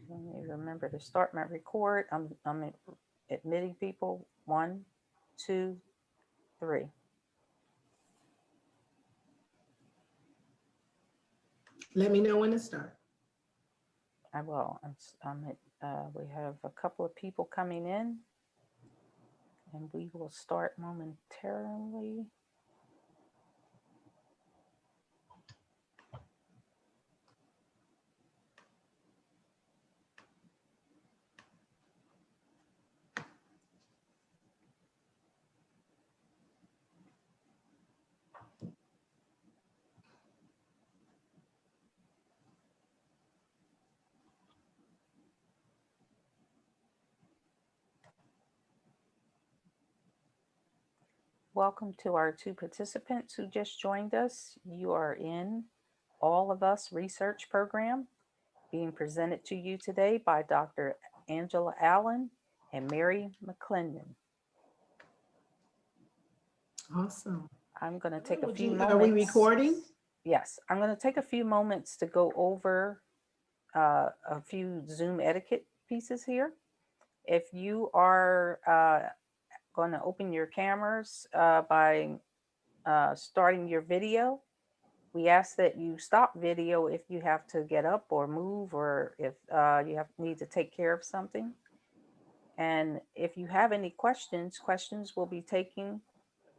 Let me remember to start my record. I'm admitting people. 1, 2, 3. Let me know when to start. I will. We have a couple of people coming in, and we will start momentarily. Welcome to our 2 participants who just joined us. You are in All of Us Research Program, being presented to you today by Dr. Angela Allen and Mary McClendon. Awesome. I'm going to take a Would few you, moments. are we recording? Yes, I'm going to take a few moments to go over a few Zoom etiquette pieces here. If you are going to open your cameras by starting your video, we ask that you stop video if you have to get up or move, or if you need to take care of something. And if you have any questions will be taken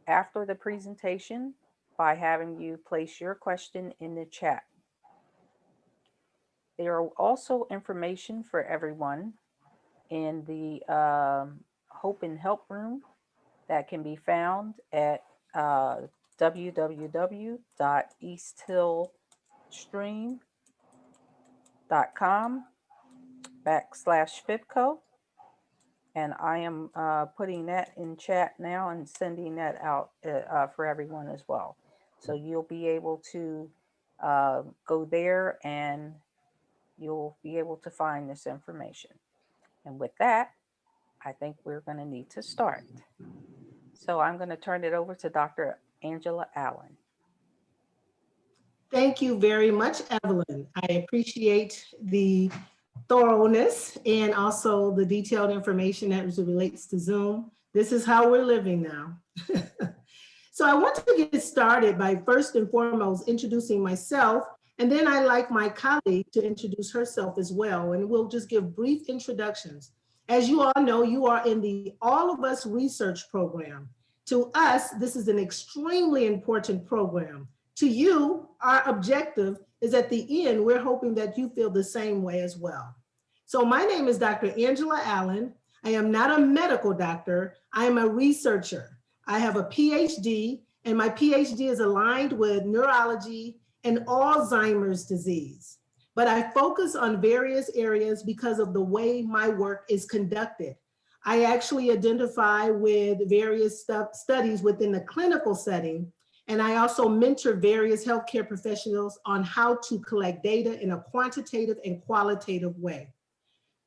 after the presentation by having you place your question in the chat. There are also information for everyone in the Hope and Help Room that can be found at www.easthillstream.com/FIPCO. And I am putting that in chat now and sending that out for everyone as well. So you'll be able to go there and you'll be able to find this information. And with that, I think we're going to need to start. So I'm going to turn it over to Dr. Angela Allen. Thank you very much, Evelyn. I appreciate the thoroughness and also the detailed information as it relates to Zoom. This is how we're living now. So I want to get started by first and foremost introducing myself, and then I like my colleague to introduce herself as well, and we'll just give brief introductions. As you all know, you are in the All of Us Research Program. To us, this is an extremely important program. To you, our objective is at the end, we're hoping that you feel the same way as well. So my name is Dr. Angela Allen. I am not a medical doctor. I am a researcher. I have a PhD, and my PhD is aligned with neurology and Alzheimer's disease. But I focus on various areas because of the way my work is conducted. I actually identify with various studies within the clinical setting, and I also mentor various healthcare professionals on how to collect data in a quantitative and qualitative way.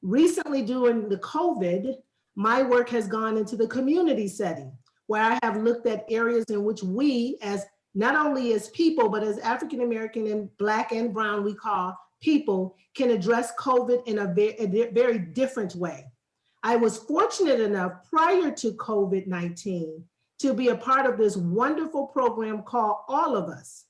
Recently, during the COVID, my work has gone into the community setting, where I have looked at areas in which we, as not only as people, but as African American and Black and Brown, we call people, can address COVID in a very different way. I was fortunate enough prior to COVID-19 to be a part of this wonderful program called All of Us.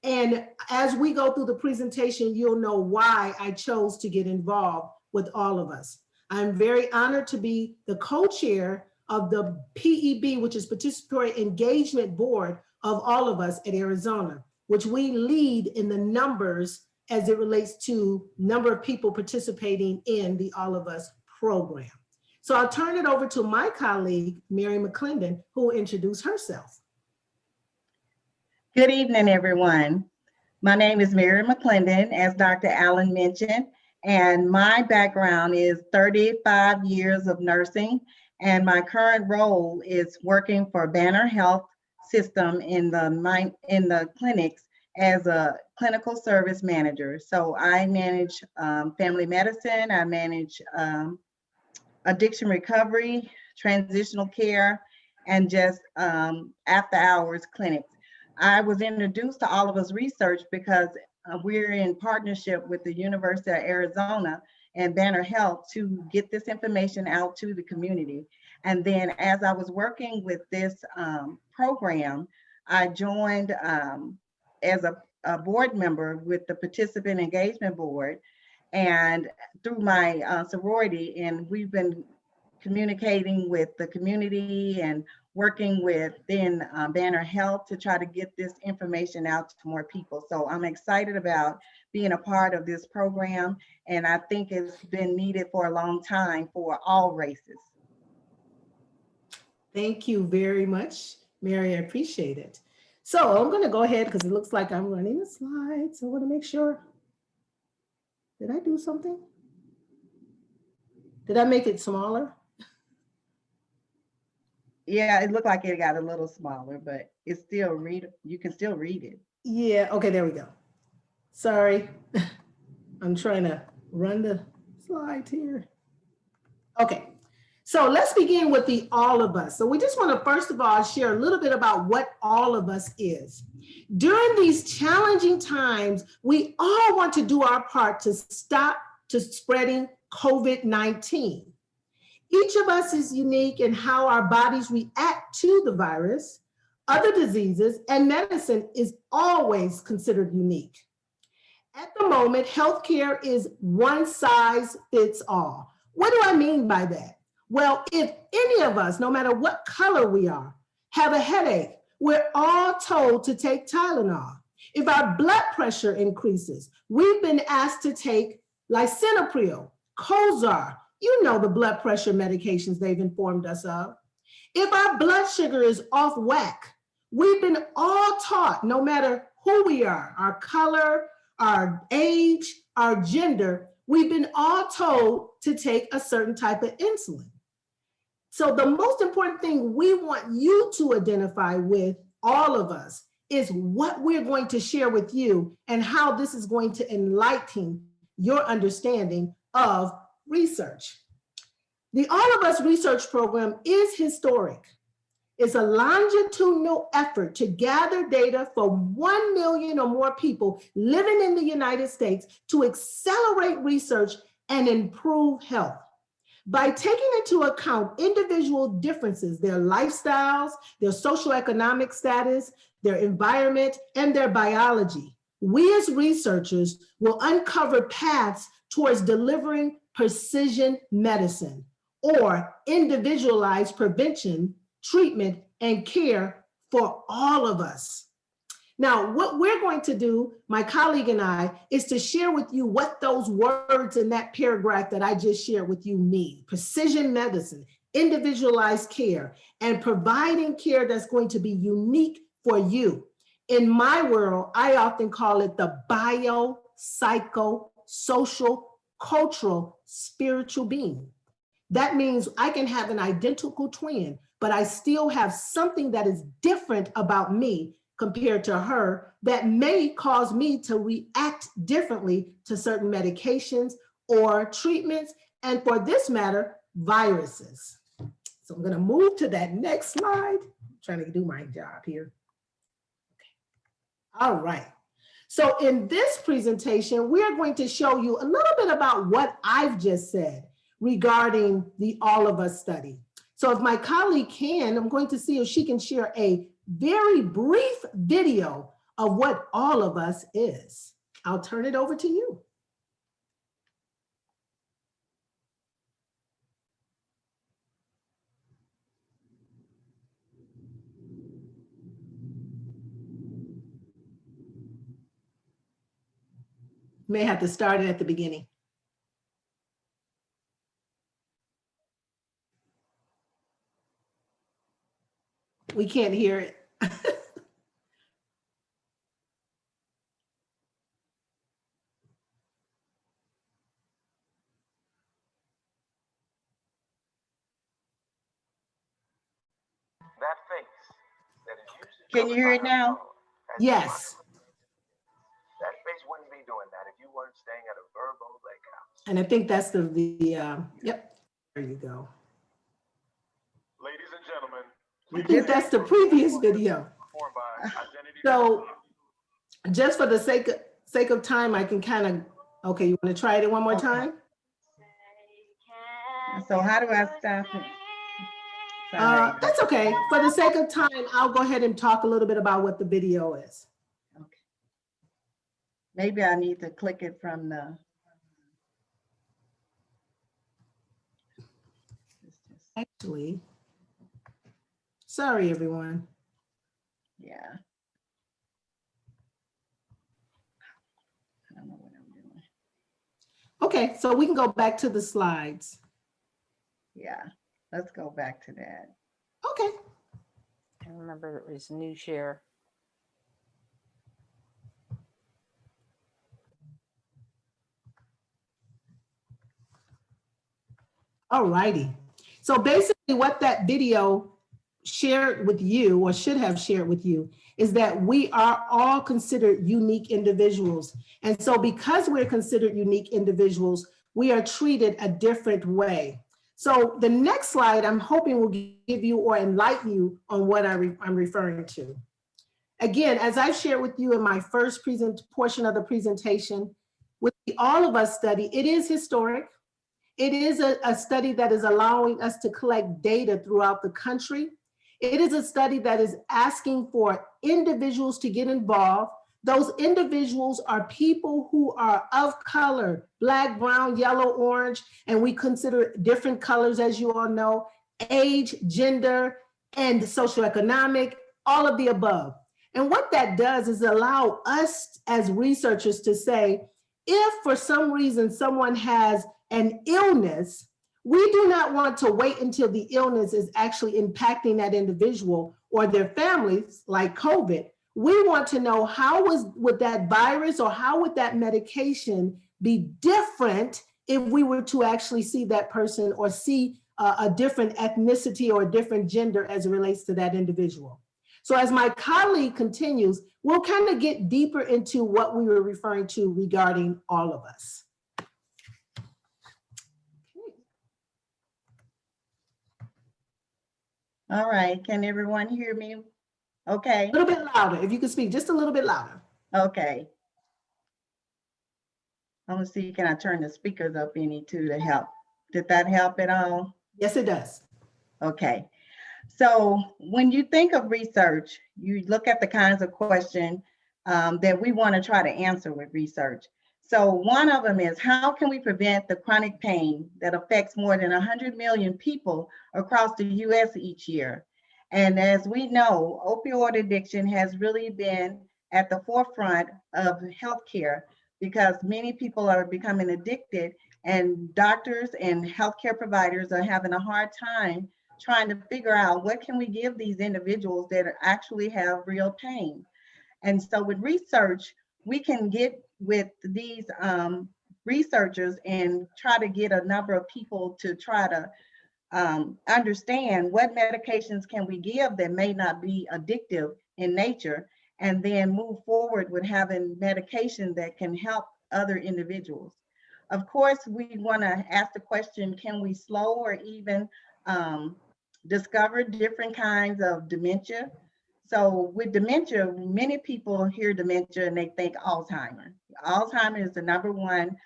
And as we go through the presentation, you'll know why I chose to get involved with All of Us. I'm very honored to be the co-chair of the PEB, which is Participatory Engagement Board of All of Us at Arizona, which we lead in the numbers as it relates to number of people participating in the All of Us program. So I'll turn it over to my colleague, Mary McClendon, who will introduce herself. Good evening, everyone. My name is Mary McClendon, as Dr. Allen mentioned, and my background is 35 years of nursing, and my current role is working for Banner Health System in the clinics as a clinical service manager. So I manage family medicine, I manage addiction recovery, transitional care, and just after hours clinics. I was introduced to All of Us Research because we're in partnership with the University of Arizona, and Banner Health to get this information out to the community. And then as I was working with this program, I joined as a board member with the Participant Engagement Board, and through my sorority, and we've been communicating with the community and working with then Banner Health to try to get this information out to more people. So I'm excited about being a part of this program, and I think it's been needed for a long time for all races. Thank you very much, Mary. I appreciate it. So I'm going to go ahead because it looks like I'm running the slides. So I want to make sure. Did I do something? Did I make it smaller? Yeah, it looked like it got a little smaller, but it's still you can still read it. Yeah, okay, there we go. Sorry, I'm trying to run the slides here. Okay, so let's begin with the All of Us. So we just want to first of all share a little bit about what All of Us is. During these challenging times, we all want to do our part to stop to spreading COVID-19. Each of us is unique in how our bodies react to the virus, other diseases, and medicine is always considered unique. At the moment, healthcare is one size fits all. What do I mean by that? Well, if any of us, no matter what color we are, have a headache, we're all told to take Tylenol. If our blood pressure increases, we've been asked to take lisinopril, Cozar, you know the blood pressure medications they've informed us of. If our blood sugar is off whack, we've been all taught, no matter who we are, our color, our age, our gender, we've been all told to take a certain type of insulin. So the most important thing we want you to identify with, all of us, is what we're going to share with you and how this is going to enlighten your understanding of research. The All of Us research program is historic. It's a longitudinal effort to gather data for 1 million or more people living in the United States to accelerate research and improve health. By taking into account individual differences, their lifestyles, their socioeconomic status, their environment, and their biology, we as researchers will uncover paths towards delivering precision medicine or individualized prevention, treatment, and care for all of us. Now, what we're going to do, my colleague and I, is to share with you what those words in that paragraph that I just shared with you mean. Precision medicine, individualized care, and providing care that's going to be unique for you. In my world, I often call it the bio, psycho, social, cultural, spiritual being. That means I can have an identical twin, but I still have something that is different about me compared to her that may cause me to react differently to certain medications or treatments, and for this matter, viruses. So I'm gonna move to that next slide. I'm trying to do my job here. Okay. All right. So in this presentation, we are going to show you a little bit about what I've just said regarding the All of Us study. So if my colleague can, I'm going to see if she can share a very brief video of what All of Us is. I'll turn it over to you. May have to start it at the beginning. We can't hear it. That face that is usually Can you hear it now? Yes. That face wouldn't be doing that if you weren't staying at a Verbo Lake House. And I think that's yep, there you go. Ladies and gentlemen, I think that's the previous video. performed by Identity. So just for the sake of time, I can kind of, okay, you want to try it one more time? So how do I stop it? Sorry. That's okay. For the sake of time, I'll go ahead and talk a little bit about what the video is. Okay. Maybe I need to click it from the. Actually, sorry, everyone. Yeah. I don't know what I'm doing. Okay, so we can go back to the slides. Yeah, let's go back to that. Okay. I remember it was new share. All righty. So basically what that video shared with you, or should have shared with you, is that we are all considered unique individuals. And so because we're considered unique individuals, we are treated a different way. So the next slide, I'm hoping will give you or enlighten you on what I'm referring to. Again, as I've shared with you in my first portion of the presentation, with the All of Us study, it is historic. It is a study that is allowing us to collect data throughout the country. It is a study that is asking for individuals to get involved. Those individuals are people who are of color, Black, brown, yellow, orange, and we consider different colors, as you all know, age, gender, and socioeconomic, all of the above. And what that does is allow us as researchers to say, if for some reason someone has an illness, we do not want to wait until the illness is actually impacting that individual or their families, like COVID. We want to know would that virus or how would that medication be different if we were to actually see that person or see a different ethnicity or a different gender as it relates to that individual. So as my colleague continues, we'll kind of get deeper into what we were referring to regarding All of Us. All right, can everyone hear me? Okay, A little bit louder, if you could speak just a little bit louder. okay. I'm gonna see, can I turn the speakers up any too to help? Did that help at all? Yes, it does. Okay. So when you think of research, you look at the kinds of questions that we want to try to answer with research. So one of them is, how can we prevent the chronic pain that affects more than 100 million people across the US each year? And as we know, opioid addiction has really been at the forefront of healthcare because many people are becoming addicted, and doctors and healthcare providers are having a hard time trying to figure out what can we give these individuals that actually have real pain. And so with research, we can get with these researchers and try to get a number of people to try to understand what medications can we give that may not be addictive in nature, and then move forward with having medication that can help other individuals. Of course, we want to ask the question, can we slow or even discover different kinds of dementia? So with dementia, many people hear dementia and they think Alzheimer. Alzheimer is the number one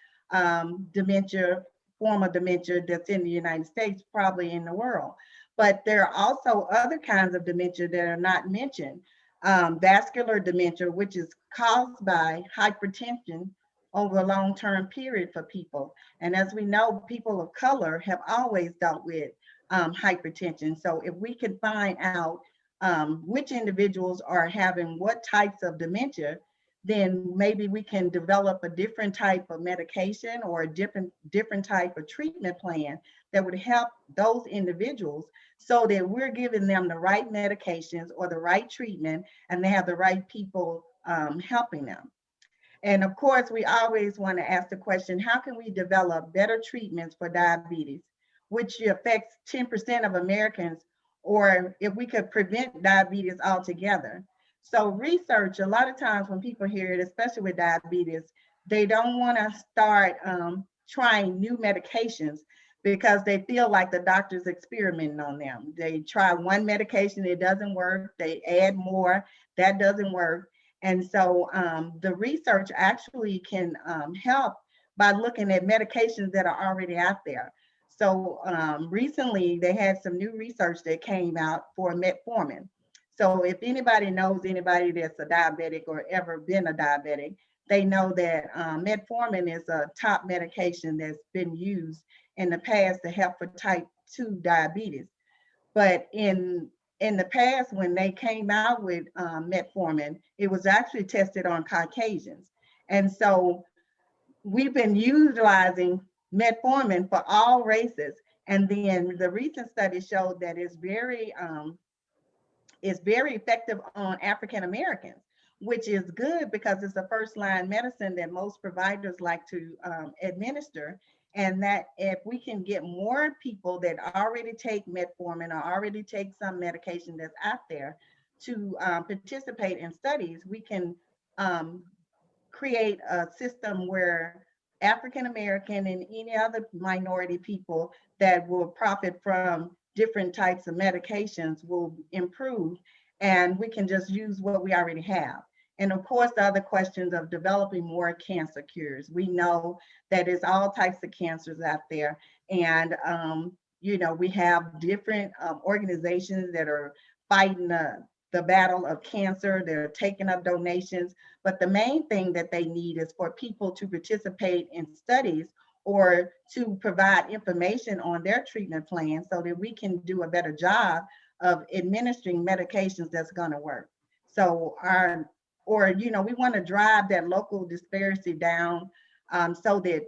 dementia, form of dementia that's in the United States, probably in the world. But there are also other kinds of dementia that are not mentioned. Vascular dementia, which is caused by hypertension over a long-term period for people. And as we know, people of color have always dealt with hypertension. So if we could find out which individuals are having what types of dementia, then maybe we can develop a different type of medication or a different type of treatment plan that would help those individuals so that we're giving them the right medications or the right treatment and they have the right people helping them. And of course, we always want to ask the question, how can we develop better treatments for diabetes, which affects 10% of Americans, or if we could prevent diabetes altogether? So research, a lot of times when people hear it, especially with diabetes, they don't want to start trying new medications because they feel like the doctor's experimenting on them. They try one medication, it doesn't work. They add more, that doesn't work. And so the research actually can help by looking at medications that are already out there. So recently they had some new research that came out for metformin. So if anybody knows anybody that's a diabetic or ever been a diabetic, they know that metformin is a top medication that's been used in the past to help for type 2 diabetes. But in the past, when they came out with metformin, it was actually tested on Caucasians. And so we've been utilizing metformin for all races. And then the recent study showed that it's very effective on African Americans, which is good because it's the first line medicine that most providers like to administer. And that if we can get more people that already take metformin or already take some medication that's out there to participate in studies, we can create a system where African American and any other minority people that will profit from different types of medications will improve, and we can just use what we already have. And of course, the other questions of developing more cancer cures. We know that there's all types of cancers out there, and you know, we have different organizations that are fighting the battle of cancer. They're taking up donations, but the main thing that they need is for people to participate in studies or to provide information on their treatment plan so that we can do a better job of administering medications that's going to work. So you know, we want to drive that local disparity down so that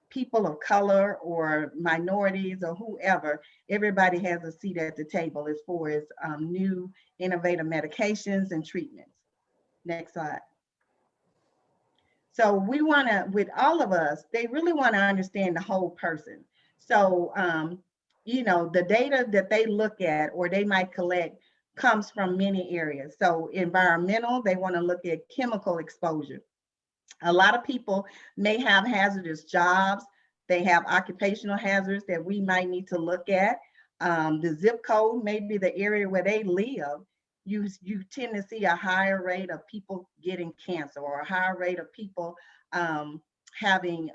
people of color or minorities or whoever, everybody has a seat at the table as far as new innovative medications and treatments. Next slide. So we want to, with all of us, they really want to understand the whole person. So, you know, the data that they look at or they might collect comes from many areas. So environmental, they want to look at chemical exposure. A lot of people may have hazardous jobs. They have occupational hazards that we might need to look at. The zip code, maybe the area where they live, you tend to see a higher rate of people getting cancer or a higher rate of people having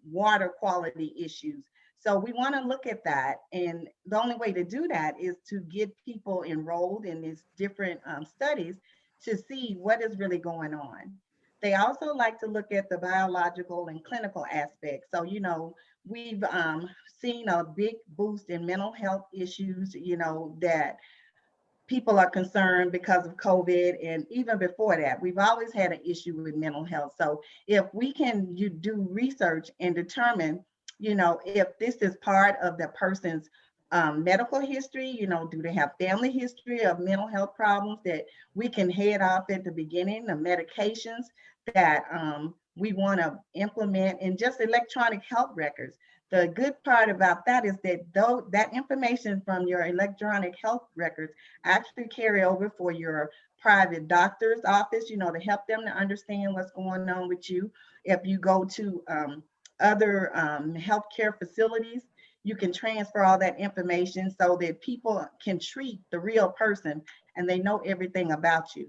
water quality issues. So we want to look at that. And the only way to do that is to get people enrolled in these different studies to see what is really going on. They also like to look at the biological and clinical aspects. So, you know, we've seen a big boost in mental health issues, you know, that people are concerned because of COVID. And even before that, we've always had an issue with mental health. So if we can do research and determine, you know, if this is part of the person's medical history, you know, do they have family history of mental health problems that we can head off at the beginning, the medications that we want to implement, and just electronic health records. The good part about that is that though that information from your electronic health records actually carry over for your private doctor's office, you know, to help them to understand what's going on with you. If you go to other healthcare facilities, you can transfer all that information so that people can treat the real person and they know everything about you.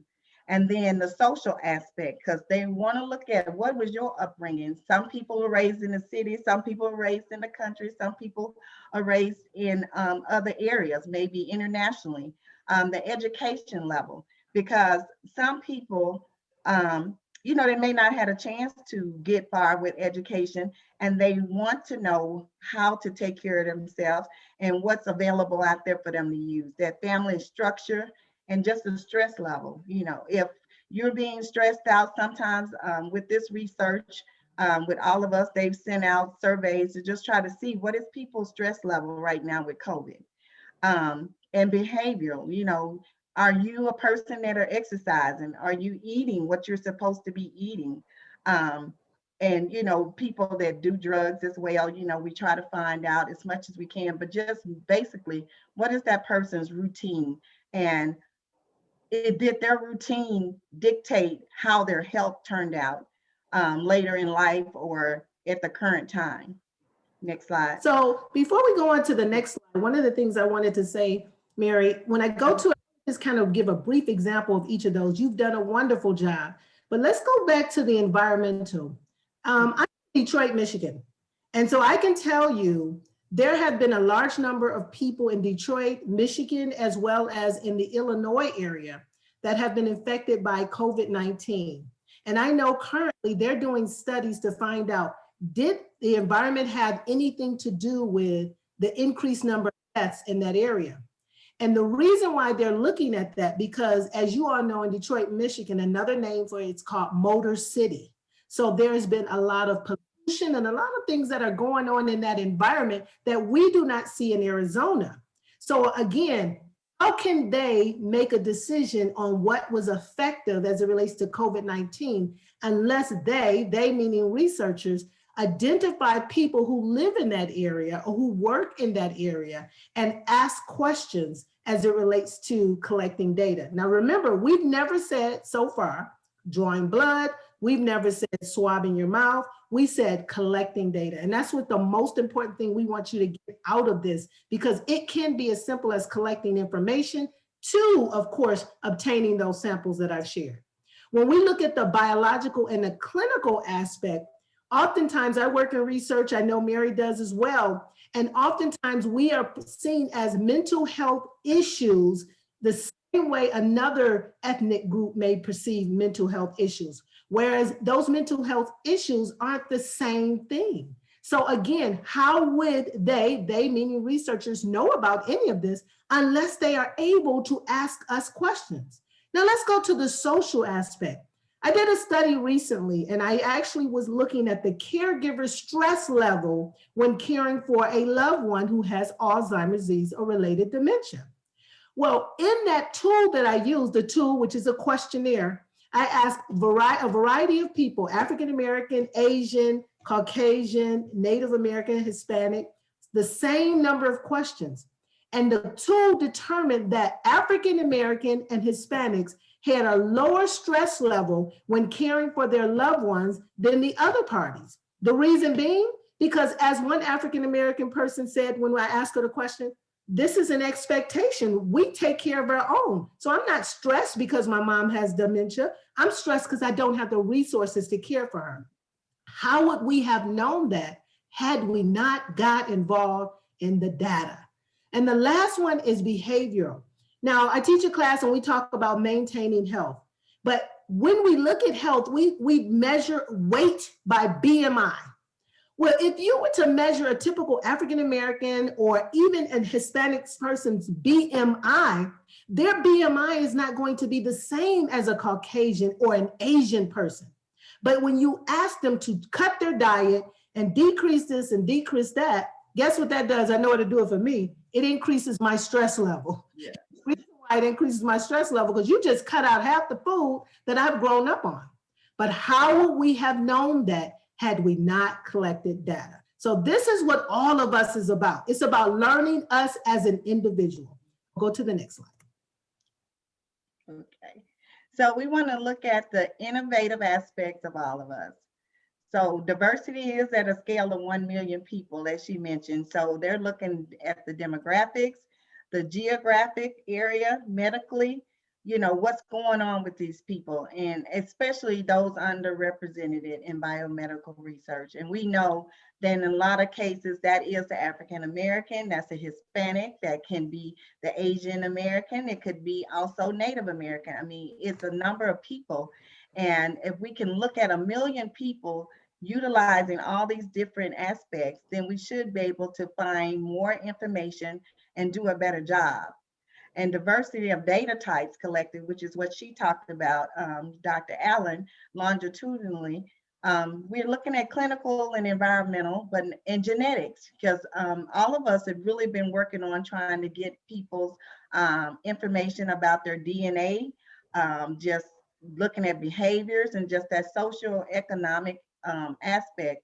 And then the social aspect, because they want to look at what was your upbringing. Some people are raised in the city, some people are raised in the country, some people are raised in other areas, maybe internationally, the education level, because some people, you know, they may not have a chance to get far with education, and they want to know how to take care of themselves and what's available out there for them to use. That family structure and just the stress level. You know, if you're being stressed out, sometimes with this research, with all of us, they've sent out surveys to just try to see what is people's stress level right now with COVID. And behavioral, you know, are you a person that are exercising? Are you eating what you're supposed to be eating? And, you know, people that do drugs as well, you know, we try to find out as much as we can, but just basically, what is that person's routine? And did their routine dictate how their health turned out later in life or at the current time? Next slide. So before we go on to the next slide, one of the things I wanted to say, Mary, when I go to just kind of give a brief example of each of those, you've done a wonderful job. But let's go back to the environmental. I'm in Detroit, Michigan. And so I can tell you there have been a large number of people in Detroit, Michigan, as well as in the Illinois area that have been infected by COVID-19. And I know currently they're doing studies to find out, did the environment have anything to do with the increased number of deaths in that area? And the reason why they're looking at that, because as you all know, in Detroit, Michigan, another name for it's called Motor City. So there's been a lot of pollution and a lot of things that are going on in that environment that we do not see in Arizona. So again, how can they make a decision on what was effective as it relates to COVID-19 unless they meaning researchers, identify people who live in that area or who work in that area and ask questions as it relates to collecting data? Now, remember, we've never said so far drawing blood. We've never said swabbing your mouth. We said collecting data. And that's what the most important thing we want you to get out of this, because it can be as simple as collecting information to, of course, obtaining those samples that I've shared. When we look at the biological and the clinical aspect, oftentimes I work in research, I know Mary does as well, and oftentimes we are seen as mental health issues the same way another ethnic group may perceive mental health issues, whereas those mental health issues aren't the same thing. So again, how would they meaning researchers, know about any of this unless they are able to ask us questions? Now let's go to the social aspect. I did a study recently, and I actually was looking at the caregiver stress level when caring for a loved one who has Alzheimer's disease or related dementia. Well, in that tool that I use, the tool, which is a questionnaire, I asked a variety of people, African-American, Asian, Caucasian, Native American, Hispanic, the same number of questions. And the tool determined that African-American and Hispanics had a lower stress level when caring for their loved ones than the other parties. The reason being, because as one African-American person said when I asked her the question, this is an expectation. We take care of our own. So I'm not stressed because my mom has dementia. I'm stressed because I don't have the resources to care for her. How would we have known that had we not got involved in the data? And the last one is behavioral. Now, I teach a class and we talk about maintaining health. But when we look at health, we measure weight by BMI. Well, if you were to measure a typical African-American or even a Hispanic person's BMI, their BMI is not going to be the same as a Caucasian or an Asian person. But when you ask them to cut their diet and decrease this and decrease that, guess what that does? I know what to do it for me. It increases my stress level. Yeah. The reason why it increases my stress level, because you just cut out half the food that I've grown up on. But how would we have known that had we not collected data? So this is what all of us is about. It's about learning us as an individual. Go to the next slide. Okay, so we want to look at the innovative aspects of all of us. So diversity is at a scale of 1 million people, as she mentioned. So they're looking at the demographics, the geographic area, medically, you know, what's going on with these people, and especially those underrepresented in biomedical research. And we know that in a lot of cases, that is the African American, that's a Hispanic, that can be the Asian American, it could be also Native American. I mean, it's a number of people. And if we can look at 1 million people utilizing all these different aspects, then we should be able to find more information and do a better job. And diversity of data types collected, which is what she talked about, Dr. Allen, longitudinally. We're looking at clinical and environmental, but in genetics, because all of us have really been working on trying to get people's information about their DNA, just looking at behaviors and just that social economic aspect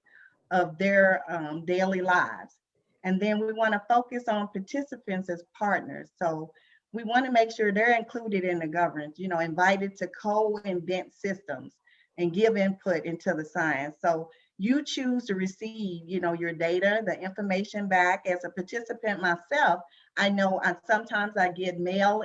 of their daily lives. And then we want to focus on participants as partners. So we want to make sure they're included in the governance, you know, invited to co-invent systems and give input into the science. So you choose to receive, you know, your data, the information back. As a participant myself, I know sometimes I get mail,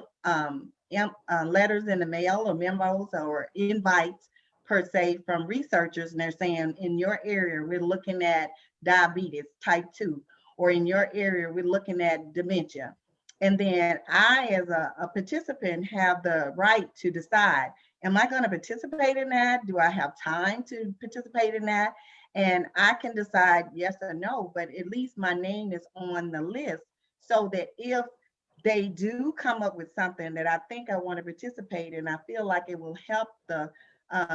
letters in the mail or memos or invites per se from researchers, and they're saying in your area, we're looking at diabetes type 2, or in your area, we're looking at dementia. And then I, as a participant, have the right to decide, am I going to participate in that? Do I have time to participate in that? And I can decide yes or no, but at least my name is on the list so that if they do come up with something that I think I want to participate in, I feel like it will help the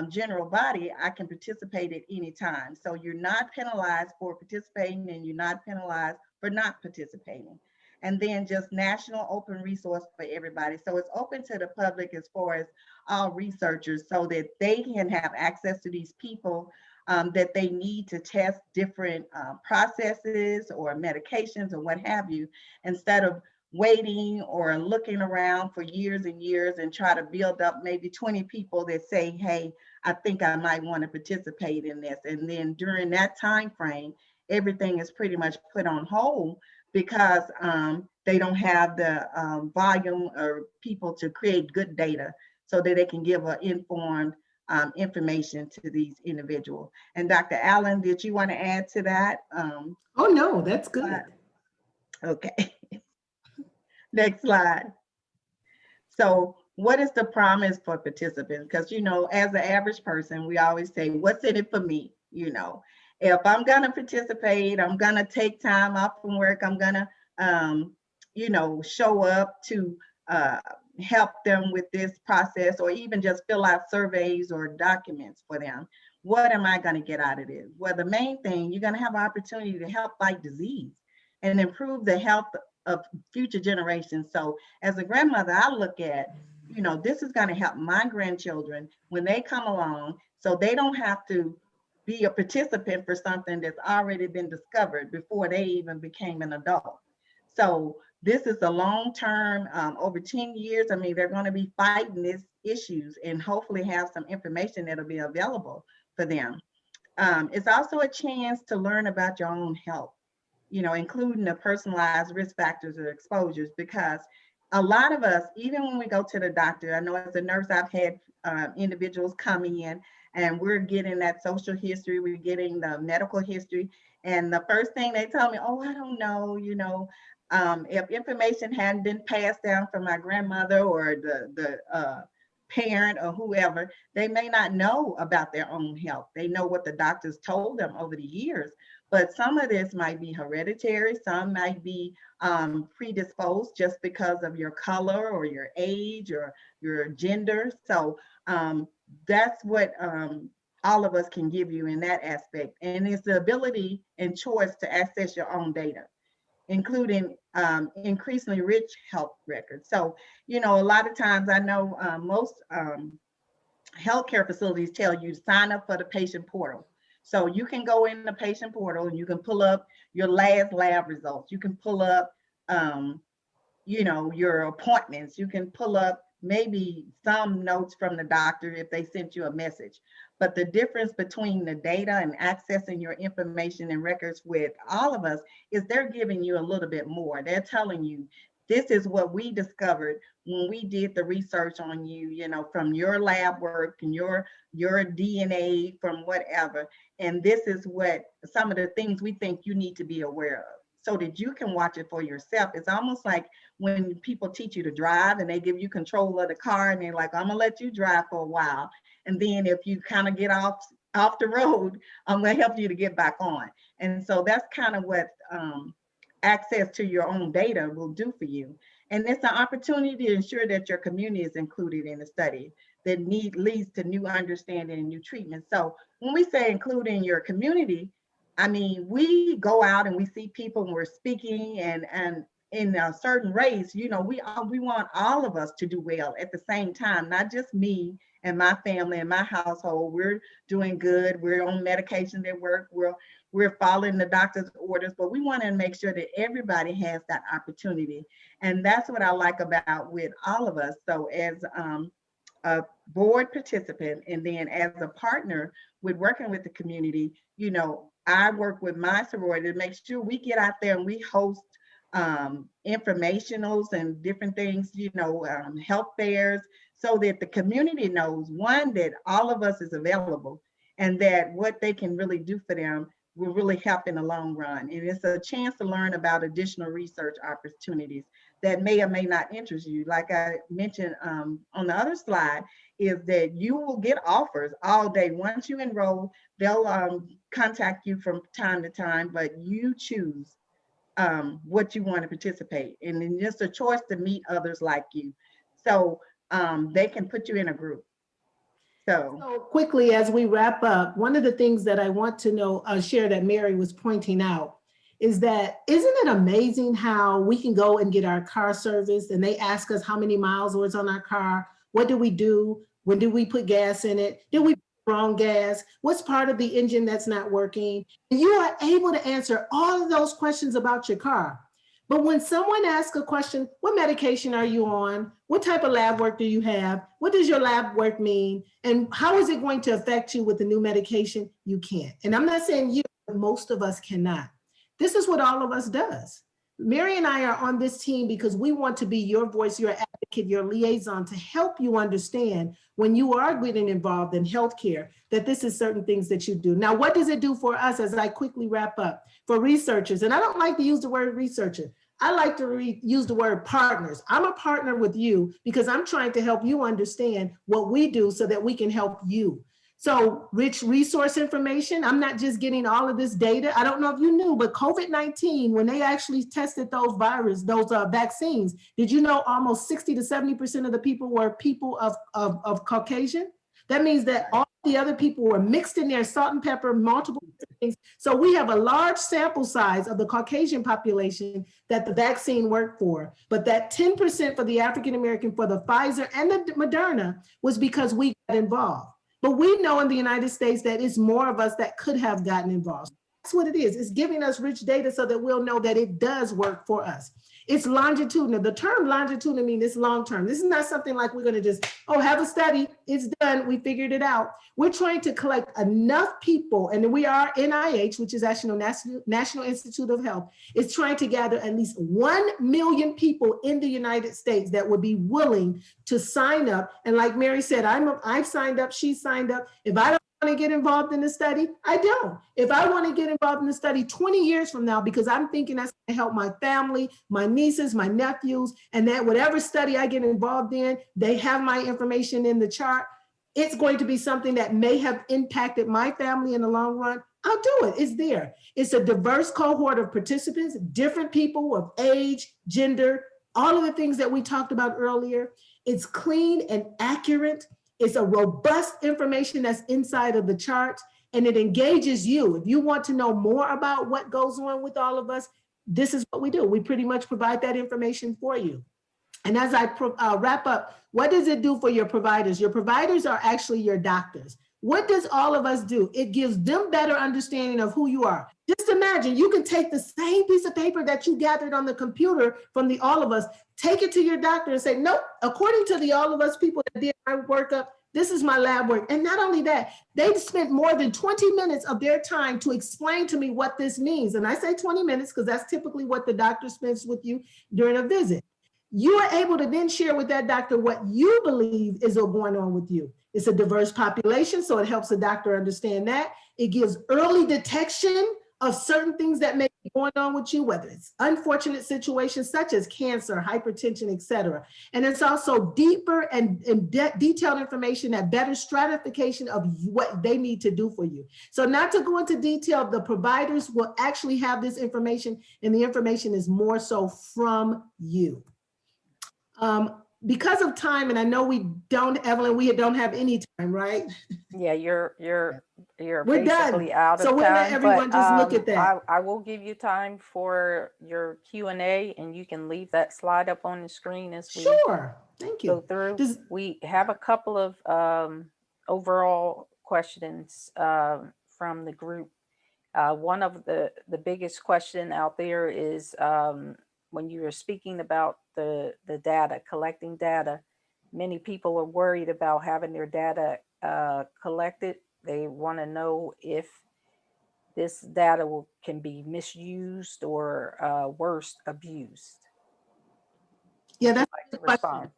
general body, I can participate at any time. So you're not penalized for participating and you're not penalized for not participating. And then just national open resource for everybody. So it's open to the public as far as all researchers so that they can have access to these people that they need to test different processes or medications or what have you, instead of waiting or looking around for years and years and try to build up maybe 20 people that say, hey, I think I might want to participate in this. And then during that time frame, everything is pretty much put on hold because they don't have the volume or people to create good data so that they can give an informed information to these individuals. And Dr. Allen, did you want to add to that? Oh, no, that's good. Okay. Next slide. So what is the promise for participants? Because, you know, as the average person, we always say, what's in it for me? You know, if I'm going to participate, I'm going to take time off from work, I'm going to, you know, show up to help them with this process, or even just fill out surveys or documents for them. What am I going to get out of this? Well, the main thing, you're going to have an opportunity to help fight disease and improve the health of future generations. So as a grandmother, I look at, you know, this is going to help my grandchildren when they come along, so they don't have to be a participant for something that's already been discovered before they even became an adult. So this is a long-term, over 10 years. I mean, they're going to be fighting these issues and hopefully have some information that'll be available for them. It's also a chance to learn about your own health, you know, including the personalized risk factors or exposures, because a lot of us, even when we go to the doctor, I know as a nurse, I've had individuals coming in and we're getting that social history, we're getting the medical history. And the first thing they tell me, oh, I don't know, you know, if information hadn't been passed down from my grandmother or the parent or whoever, they may not know about their own health. They know what the doctors told them over the years. But some of this might be hereditary, some might be predisposed just because of your color or your age or your gender. So that's what all of us can give you in that aspect. And it's the ability and choice to access your own data, including increasingly rich health records. So, you know, a lot of times I know most healthcare facilities tell you to sign up for the patient portal. So you can go in the patient portal and you can pull up your last lab results. You can pull up, you know, your appointments. You can pull up maybe some notes from the doctor if they sent you a message. But the difference between the data and accessing your information and records with all of us is they're giving you a little bit more. They're telling you, this is what we discovered when we did the research on you, you know, from your lab work and your DNA from whatever. And this is what some of the things we think you need to be aware of so that you can watch it for yourself. It's almost like when people teach you to drive and they give you control of the car and they're like, I'm gonna let you drive for a while. And then if you kind of get off the road, I'm gonna help you to get back on. And so that's kind of what access to your own data will do for you. And it's an opportunity to ensure that your community is included in the study that leads to new understanding and new treatment. So when we say including your community, I mean, we go out and we see people and we're speaking and in a certain race, you know, we want all of us to do well at the same time, not just me and my family and my household. We're doing good. We're on medication at work. We're following the doctor's orders, but we want to make sure that everybody has that opportunity. And that's what I like about with all of us. So as a board participant and then as a partner with working with the community, you know, I work with my sorority to make sure we get out there and we host informationals and different things, you know, health fairs, so that the community knows, one, that all of us is available and that what they can really do for them will really help in the long run. And it's a chance to learn about additional research opportunities that may or may not interest you. Like I mentioned on the other slide, is that you will get offers all day. Once you enroll, they'll contact you from time to time, but you choose what you want to participate in. And just a choice to meet others like you. So they can put you in a group. So quickly, as we wrap up, one of the things that I want to know, share that Mary was pointing out is that, isn't it amazing how we can go and get our car serviced and they ask us how many miles was on our car? What do we do? When do we put gas in it? Did we put the wrong gas? What's part of the engine that's not working? And you are able to answer all of those questions about your car. But when someone asks a question, what medication are you on? What type of lab work do you have? What does your lab work mean? And how is it going to affect you with the new medication? You can't. And I'm not saying you, but most of us cannot. This is what all of us does. Mary and I are on this team because we want to be your voice, your advocate, your liaison to help you understand when you are getting involved in healthcare, that this is certain things that you do. Now, what does it do for us as I quickly wrap up? For researchers, and I don't like to use the word researcher. I like to use the word partners. I'm a partner with you because I'm trying to help you understand what we do so that we can help you. So rich resource information, I'm not just getting all of this data. I don't know if you knew, but COVID-19, when they actually tested those vaccines, did you know almost 60 to 70% of the people were people of Caucasian? That means that all the other people were mixed in there, salt and pepper, multiple things. So we have a large sample size of the Caucasian population that the vaccine worked for. But that 10% for the African-American for the Pfizer and the Moderna was because we got involved. But we know in the United States that it's more of us that could have gotten involved. That's what it is. It's giving us rich data so that we'll know that it does work for us. It's longitudinal. The term longitudinal means it's long-term. This is not something like we're going to just, oh, have a study. It's done. We figured it out. We're trying to collect enough people, and we are NIH, which is actually National Institute of Health, is trying to gather at least 1 million people in the United States that would be willing to sign up. And like Mary said, I've signed up. She signed up. If I don't want to get involved in the study, I don't. If I want to get involved in the study 20 years from now, because I'm thinking that's going to help my family, my nieces, my nephews, and that whatever study I get involved in, they have my information in the chart. It's going to be something that may have impacted my family in the long run. I'll do it. It's there. It's a diverse cohort of participants, different people of age, gender, all of the things that we talked about earlier. It's clean and accurate. It's a robust information that's inside of the chart, and it engages you. If you want to know more about what goes on with all of us, this is what we do. We pretty much provide that information for you. And as I wrap up, what does it do for your providers? Your providers are actually your doctors. What does all of us do? It gives them better understanding of who you are. Just imagine you can take the same piece of paper that you gathered on the computer from the All of Us, take it to your doctor and say, nope, according to the All of Us people that did my workup, this is my lab work. And not only that, they spent more than 20 minutes of their time to explain to me what this means. And I say 20 minutes because that's typically what the doctor spends with you during a visit. You are able to then share with that doctor what you believe is going on with you. It's a diverse population, so it helps the doctor understand that. It gives early detection of certain things that may be going on with you, whether it's unfortunate situations such as cancer, hypertension, et cetera. And it's also deeper and detailed information that better stratification of what they need to do for you. So not to go into detail, the providers will actually have this information, and the information is more so from you. Because of time, and I know we don't, Evelyn, we don't have any time, right? Yeah, you're We're basically done. out of So time. we'll let everyone but, just look at that. I will give you time for your Q&A, and you can leave that slide up on the screen as we Sure, thank go you. through. Does- We have a couple of overall questions from the group. One of the biggest question out there is when you were speaking about the data, collecting data, many people are worried about having their data collected. They want to know if this data can be misused or worse, abused. Yeah, that's Like a to good respond.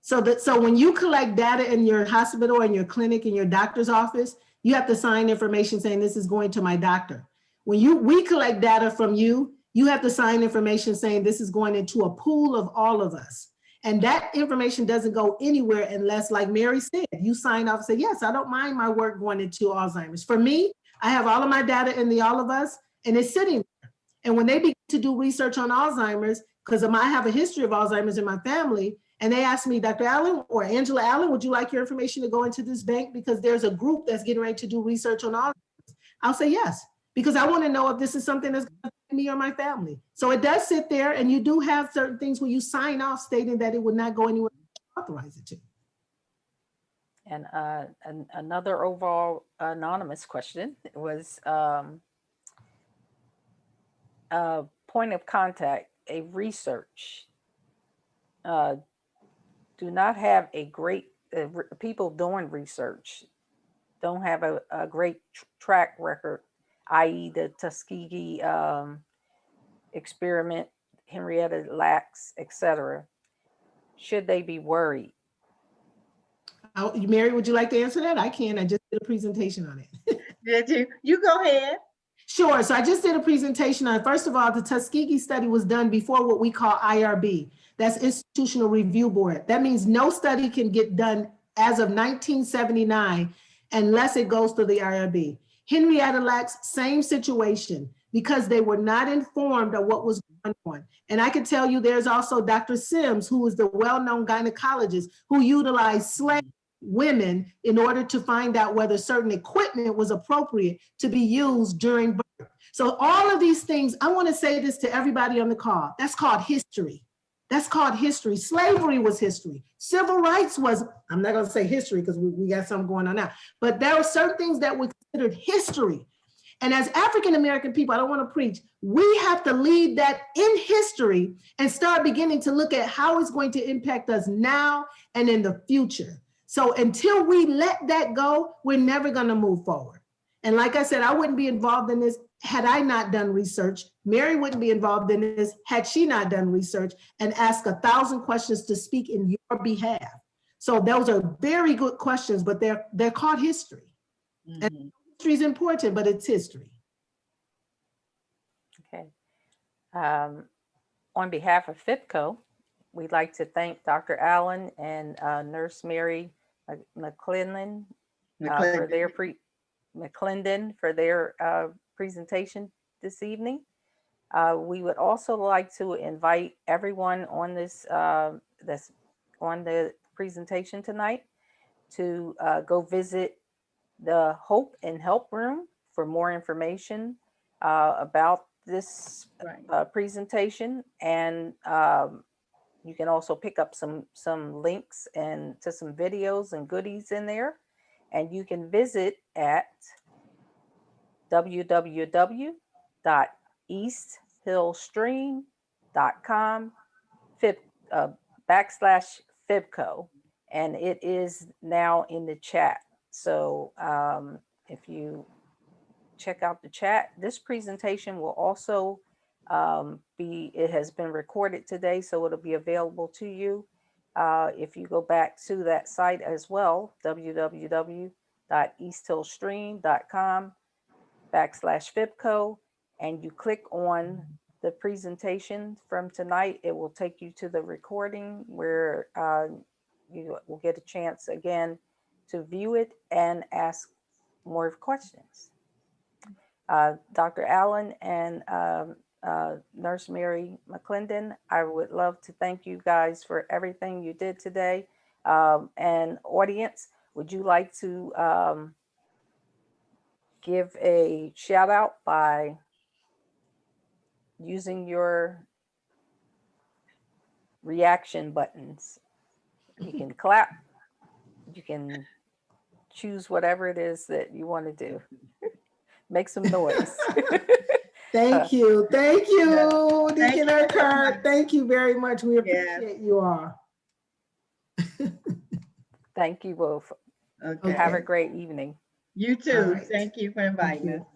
question. So when you collect data in your hospital, in your clinic, in your doctor's office, you have to sign information saying this is going to my doctor. When we collect data from you, you have to sign information saying this is going into a pool of all of us. And that information doesn't go anywhere unless, like Mary said, you sign off and say, yes, I don't mind my work going into Alzheimer's. For me, I have all of my data in the All of Us, and it's sitting there. And when they begin to do research on Alzheimer's, because I have a history of Alzheimer's in my family, and they asked me, Dr. Allen or Angela Allen, would you like your information to go into this bank? Because there's a group that's getting ready to do research on Alzheimer's. I'll say yes, because I want to know if this is something that's going to affect me or my family. So it does sit there, and you do have certain things where you sign off stating that it would not go anywhere authorize it to. And another overall anonymous question was point of contact, a research. Do not have a great, people doing research don't have a great track record, i.e. the Tuskegee experiment, Henrietta Lacks, etc. Should they be worried? Mary, would you like to answer that? I can. I just did a presentation on it. Did you? You go ahead. Sure. So I just did a presentation on, first of all, the Tuskegee study was done before what we call IRB. That's Institutional Review Board. That means no study can get done as of 1979 unless it goes to the IRB. Henrietta Lacks, same situation, because they were not informed of what was going on. And I can tell you there's also Dr. Sims, who is the well-known gynecologist who utilized slave women in order to find out whether certain equipment was appropriate to be used during birth. So all of these things, I want to say this to everybody on the call, that's called history. That's called history. Slavery was history. Civil rights was, I'm not going to say history because we got something going on now, but there were certain things that were considered history. And as African-American people, I don't want to preach, we have to lead that in history and start beginning to look at how it's going to impact us now and in the future. So until we let that go, we're never going to move forward. And like I said, I wouldn't be involved in this had I not done research. Mary wouldn't be involved in this had she not done research and asked 1,000 questions to speak in your behalf. So those are very good questions, but they're called history. Mhm. And history is important, but it's history. Okay. On behalf of FIPCO, we'd like to thank Dr. Allen and Nurse Mary McClendon for their presentation this evening. We would also like to invite everyone on this that's on the presentation tonight to go visit the Hope and Help Room for more information about this presentation, and you can also pick up some links and to some videos and goodies in there. And you can visit at www.easthillstream.com /FIPCO, and it is now in the chat. So if you check out the chat, this presentation will also it has been recorded today, so it'll be available to you. If you go back to that site as well, www.easthillstream.com /FIPCO, and you click on the presentation from tonight, it will take you to the recording where you will get a chance again to view it and ask more questions. Dr. Allen and Nurse Mary McClendon, I would love to thank you guys for everything you did today. And audience, would you like to give a shout out by using your reaction buttons? You can clap, you can choose whatever it is that you want to do. Make some noise. Thank you. Thank you, Thank Deacon you. Urquhart. Thank you very much. We appreciate you all. Thank you both. Okay. Have a great evening. You too. All right. Thank you for Thank inviting you. us.